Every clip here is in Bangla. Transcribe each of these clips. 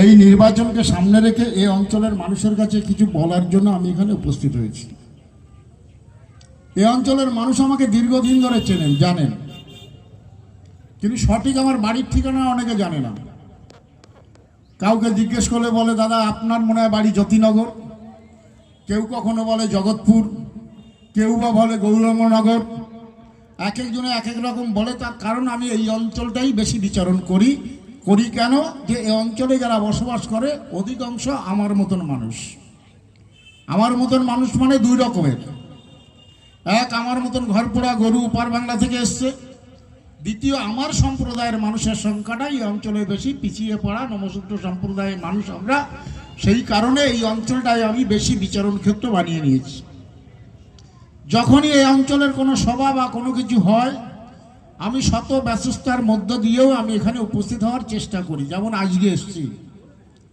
এই নির্বাচনকে সামনে রেখে এই অঞ্চলের মানুষের কাছে কিছু বলার জন্য আমি এখানে উপস্থিত হয়েছি। এই অঞ্চলের মানুষ আমাকে দীর্ঘদিন ধরে চেনেন, জানেন, কিন্তু সঠিক আমার বাড়ির ঠিকানা অনেকে জানে না। কাউকে জিজ্ঞেস করলে বলে দাদা আপনার মনে হয় বাড়ি জ্যোতিনগর, কেউ কখনো বলে জগৎপুর, কেউ বা বলে গৌরঙ্গনগর, এক একজনে এক এক রকম বলে। তার কারণ আমি এই অঞ্চলটাই বেশি বিচরণ করি। কেন? যে এই অঞ্চলে যারা বসবাস করে অধিকাংশ আমার মতন মানুষ। আমার মতন মানুষ মানে দুই রকমের। এক, আমার মতন ঘরপোড়া গরু উপার বাংলা থেকে এসছে। দ্বিতীয়, আমার সম্প্রদায়ের মানুষের সংখ্যাটা এই অঞ্চলে বেশি, পিছিয়ে পড়া নমশূদ্র সম্প্রদায়ের মানুষ আমরা। সেই কারণে এই অঞ্চলটায় আমি বেশি বিচরণ ক্ষেত্র বানিয়ে নিয়েছি। যখনই এই অঞ্চলের কোনো সভা বা কোনো কিছু হয়, আমি শত ব্যস্ততার মধ্য দিয়েও আমি এখানে উপস্থিত হওয়ার চেষ্টা করি। যেমন আজকে এসছি,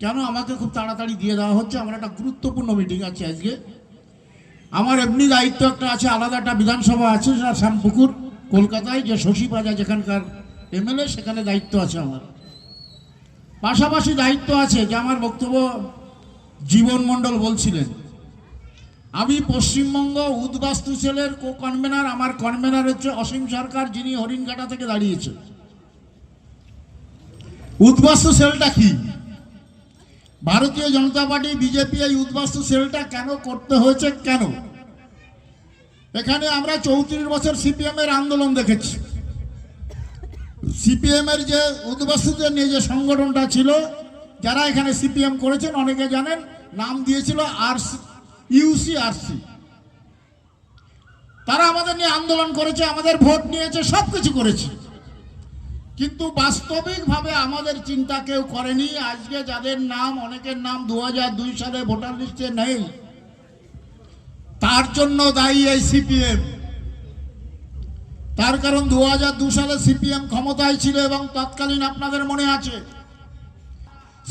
কেন আমাকে খুব তাড়াতাড়ি দিয়ে দেওয়া হচ্ছে, আমার একটা গুরুত্বপূর্ণ মিটিং আছে আজকে। আমার এমনি দায়িত্ব একটা আছে, আলাদা একটা বিধানসভা আছে, সেটা শ্যামপুকুর কলকাতায়, যে শশী পাজা যেখানকার এমএলএ, সেখানে দায়িত্ব আছে আমার। পাশাপাশি দায়িত্ব আছে যে আমার বক্তব্য জীবন মণ্ডল বলছিলেন, আমি পশ্চিমবঙ্গ উদ্বাস্তু সেলের কো কনভেনার। আমার কনভেনার হচ্ছে অসীম সরকার, যিনি হরিণঘাটা থেকে দাঁড়িয়েছে। উদ্বাস্তু সেলটা কি? ভারতীয় জনতা পার্টি বিজেপি এই উদ্বাস্তু সেলটা কেন করতে হয়েছে, কেন? এখানে আমরা 34 বছর সিপিএম এর আন্দোলন দেখেছি। সিপিএম এর যে উদ্বাস্তুদের নিয়ে যে সংগঠনটা ছিল, যারা এখানে সিপিএম করেছেন অনেকে জানেন, নাম দিয়েছিল ইউসিআরসি। তারা আমাদের নিয়ে আন্দোলন করেছে, আমাদের ভোট নিয়েছে, সবকিছু করেছে, কিন্তু বাস্তবিকভাবে আমাদের চিন্তা কেউ করেনি। আজকে যাদের নাম, অনেকের নাম 2002 সালে ভোটার লিস্টে নেই, তার জন্য দায়ী এই সিপিএম। তার কারণ 2002 সালে সিপিএম ক্ষমতায় ছিল এবং তৎকালীন আপনাদের মনে আছে,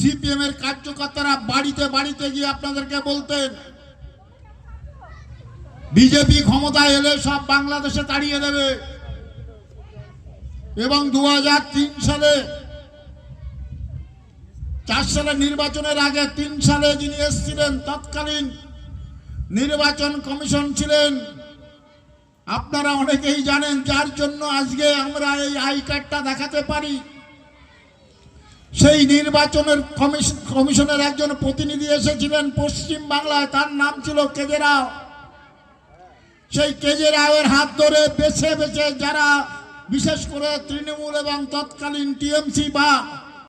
সিপিএম এর কার্যকর্তারা বাড়িতে বাড়িতে গিয়ে আপনাদেরকে বলতেন বিজেপি ক্ষমতায় এলে সব বাংলাদেশে তাড়িয়ে দেবে। এবং 2003 সালে, 4 সালে নির্বাচনের আগে 3 সালে যিনি এসেছিলেন, তৎকালীন নির্বাচন কমিশন ছিলেন, আপনারা অনেকেই জানেন, যার জন্য আজকে আমরা এই আই কার্ডটা দেখাতে পারি। সেই নির্বাচনের কমিশনের একজন প্রতিনিধি এসেছিলেন পশ্চিম বাংলায়, তার নাম ছিল কেজে রাও। সেই কেজে রাওয়ের হাত ধরে বেছে বেছে যারা, বিশেষ করে তৃণমূল এবং তৎকালীন টিএমসি বা